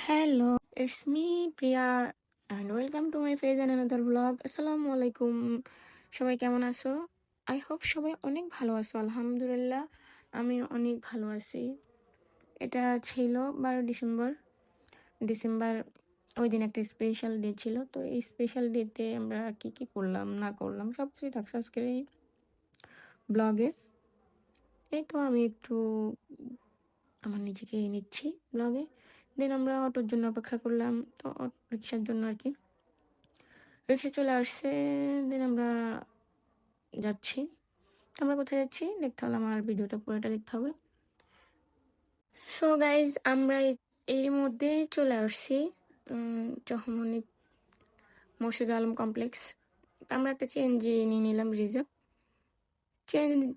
Hello, it's me Priya and welcome to my face and another vlog. আসসালামু আলাইকুম, সবাই কেমন আছো? আই হোপ সবাই অনেক ভালো আছো। আলহামদুলিল্লাহ আমি অনেক ভালো আছি। এটা ছিল 12 ডিসেম্বর। ওই দিন একটা স্পেশাল ডে ছিল। তো এই স্পেশাল ডেতে আমরা কি কি করলাম না করলাম সব কিছু থাকছে আজকের এই ব্লগে। এই তো আমি একটু আমার নিজেকে নিচ্ছি ব্লগে। দেন আমরা অটোর জন্য অপেক্ষা করলাম, তো রিক্সার জন্য আর কি। রিক্সা চলে আসছে, দেন আমরা যাচ্ছি। তো আমরা কোথায় যাচ্ছি দেখতে হলে আমার ভিডিওটা পুরোটা দেখতে হবে। সো গাইজ আমরা এর মধ্যে চলে আসছি চহমনি মুর্শিদ আলম কমপ্লেক্স। আমরা একটা চেঞ্জি নিয়ে নিলাম রিজার্ভ।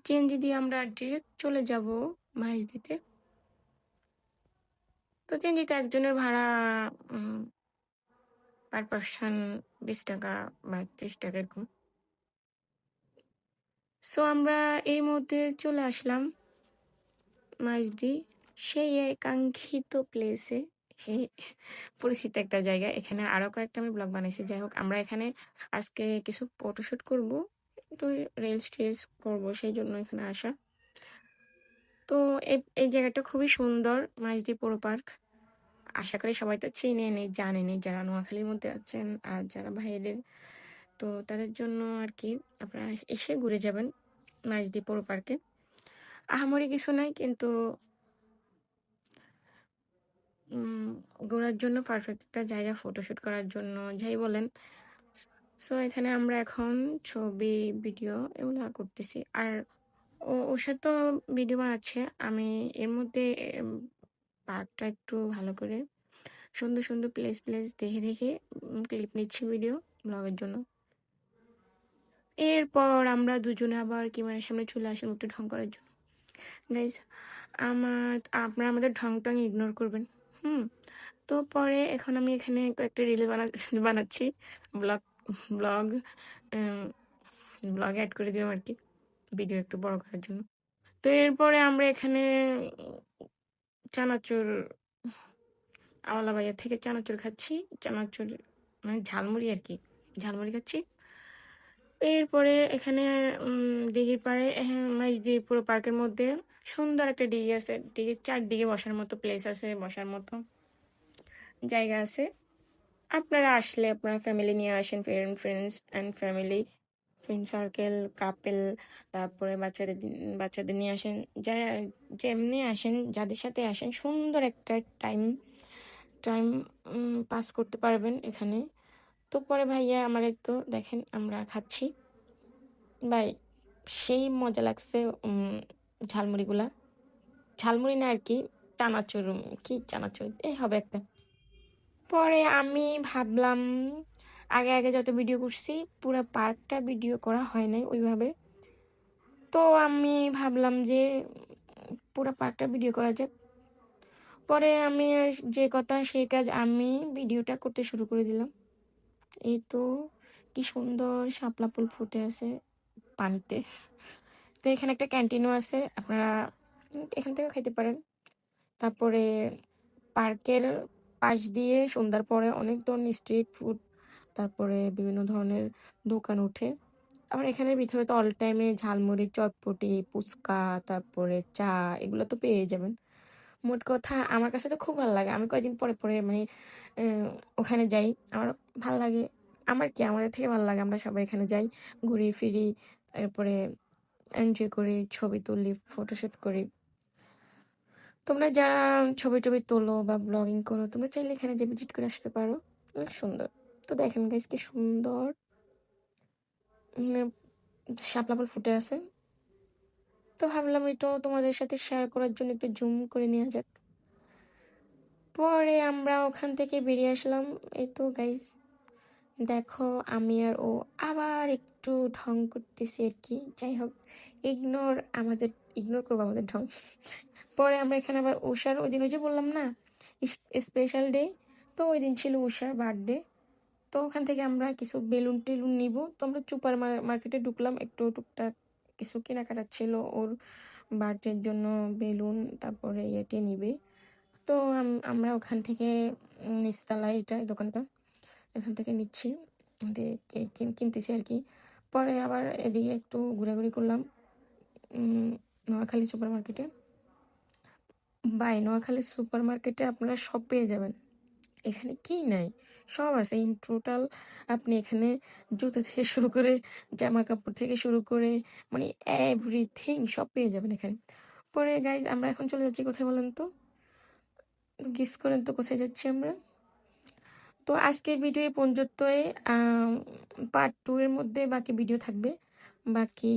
চেঞ্জি দিয়ে আমরা ডিরেক্ট চলে যাব মাইজদিতে। তো চেঞ্জিতে একজনের ভাড়া পার পার্সন 20 টাকা বা 30 টাকা এরকম। সো আমরা এর মধ্যে চলে আসলাম মাইজদি, সেই কাঙ্ক্ষিত প্লেসে, সেই পরিচিত একটা জায়গা। এখানে আরো কয়েকটা আমি ব্লগ বানাইছি। যাই হোক, আমরা এখানে আজকে কিছু ফটোশুট করব, তো রিলস টিলস করবো, সেই জন্য এখানে আসা। তো এই জায়গাটা খুবই সুন্দর, মাইজদি পৌর পার্ক। আশা করি সবাই তো চেনে নেই, জানেনি, যারা নোয়াখালীর মধ্যে আছেন আর যারা বাইরের, তো তাদের জন্য আর কি আপনারা এসে ঘুরে যাবেন মাইজদি পৌর পার্কে। আহামরি কিছু নাই, কিন্তু ঘোরার জন্য পারফেক্ট একটা জায়গা, ফটোশুট করার জন্য যাই বলেন। সো এখানে আমরা এখন ছবি ভিডিও এগুলো করতেছি, আর ওর সাথে ভিডিও বানাচ্ছে। আমি এর মধ্যে পার্কটা একটু ভালো করে সুন্দর সুন্দর প্লেস প্লেস দেখে দেখে ক্লিপ নিচ্ছি ভিডিও ব্লগের জন্য। এরপর আমরা দুজনে আবার ক্যামেরার সামনে চলে আসলাম একটু ঢং করার জন্য। গাইজ, আপনারা আমাদের ঢং টং ইগনোর করবেন। তো পরে এখন আমি এখানে কয়েকটা রিল বানাচ্ছি, ব্লগ ব্লগ ব্লগ অ্যাড করে দিলাম আর কি, ভিডিও একটু বড় করার জন্য। তো এরপরে আমরা এখানে চানাচুর, আওয়ালা বাজার থেকে চানাচুর খাচ্ছি। চানাচুর মানে ঝালমুড়ি আর কি, ঝালমুড়ি খাচ্ছি। এরপরে এখানে দিঘির পাড়ে, মাইজদি পুরো পার্কের মধ্যে সুন্দর একটা ডিগি আছে। ডিগির চারদিকে বসার মতো প্লেস আছে, বসার মতো জায়গা আছে। আপনারা আসলে আপনার ফ্যামিলি নিয়ে আসেন, friends and family, friend circle, couple, তারপরে বাচ্চাদের নিয়ে আসেন। যা যেমনি আসেন, যাদের সাথে আসেন, সুন্দর একটা টাইম টাইম পাস করতে পারবেন এখানে। তো পরে ভাইয়া আমার তো দেখেন আমরা খাচ্ছি, ভাই সেই মজা লাগছে। ঝালমুড়িগুলা, ঝালমুড়ি না আর কি, চানাচুর, কি চানাচুর এই হবে একটা। পরে আমি ভাবলাম, আগে আগে যত ভিডিও করছি পুরো পার্কটা ভিডিও করা হয় নাই ওইভাবে। তো আমি ভাবলাম যে পুরো পার্কটা ভিডিও করা যাক। পরে আমি যে কথা সেই কাজ, আমি ভিডিওটা করতে শুরু করে দিলাম। এই তো কি সুন্দর শাপলা ফুল ফুটে আছে পানিতে। তো এখানে একটা ক্যান্টিনও আছে, আপনারা এখান থেকে খেতে পারেন। তারপরে পার্কের পাশ দিয়ে সন্ধ্যার পরে অনেক ধরনের স্ট্রিট ফুড, তারপরে বিভিন্ন ধরনের দোকান ওঠে। আবার এখানের ভিতরে তো অল টাইমে ঝালমুড়ি, চটপটি, ফুচকা, তারপরে চা, এগুলো তো পেয়ে যাবেন। মোট কথা আমার কাছে তো খুব ভালো লাগে। আমি কয়েকদিন পরে পরে মানে ওখানে যাই, আমার ভালো লাগে। আমার কি, আমাদের থেকে ভালো লাগে, আমরা সবাই এখানে যাই, ঘুরি ফিরি, তারপরে এনজয় করি, ছবি তুলি, ফটোশুট করি। তোমরা যারা ছবি টবি তোলো বা ব্লগিং করো, তোমরা চাইলে এখানে যে ভিজিট করে আসতে পারো, অনেক সুন্দর। তো দেখেন গাইস কি সুন্দর শাপলা ফুল ফুটে আছে। তো ভাবলাম এটাও তোমাদের সাথে শেয়ার করার জন্য একটু জুম করে নেওয়া যাক। পরে আমরা ওখান থেকে বেরিয়ে আসলাম। এই তো গাইস দেখো, আমি আর ও আবার একটু ঢং করতেছি আর কি। যাই হোক, ইগনোর করবো আমাদের ঢং। পরে আমরা এখানে আবার উষার, ওই দিন ওই যে বললাম না স্পেশাল ডে, তো ওই দিন ছিল উষার বার্থডে। তো ওখান থেকে আমরা কিছু বেলুন টেলুন নিব। তো আমরা সুপার মার্কেটে ঢুকলাম, একটু টুকটাক কিছু কেনাকাটা ছিল ওর বার্থডের জন্য, বেলুন তারপরে ইয়েটে নিবে। তো আমরা ওখান থেকে নিচতলায় এটা এই দোকানটা, এখান থেকে নিচ্ছি, দিয়ে কিনতেছি আর কি। পরে আবার এদিকে একটু ঘোরাঘুরি করলাম নোয়াখালী সুপার মার্কেটে। নোয়াখালী সুপার মার্কেটে আপনারা সব পেয়ে যাবেন, এখানে কি নাই, সব আছে ইন টোটাল। আপনি এখানে জুতো থেকে শুরু করে জামা কাপড় থেকে শুরু করে মানে এভরিথিং সব পেয়ে যাবেন এখানে। পরে গাইজ আমরা এখন চলে যাচ্ছি কোথায় বলেন তো, গেস করেন তো কোথায় যাচ্ছি আমরা। তো আজকের ভিডিও এই পর্যন্তই, পার্ট 2 এর মধ্যে বাকি ভিডিও থাকবে, বাকি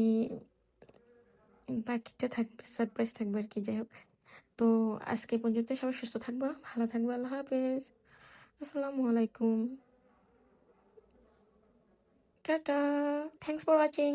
বাকিটা থাকবে সারপ্রাইজ থাকবে আর কি। যাই হোক, তো আজকে এই পর্যন্ত, সবাই সুস্থ থাকবা, ভালো থাকবে, আল্লাহ হাফেজ, আসসালামু আলাইকুম, টাটা, থ্যাংকস ফর ওয়াচিং।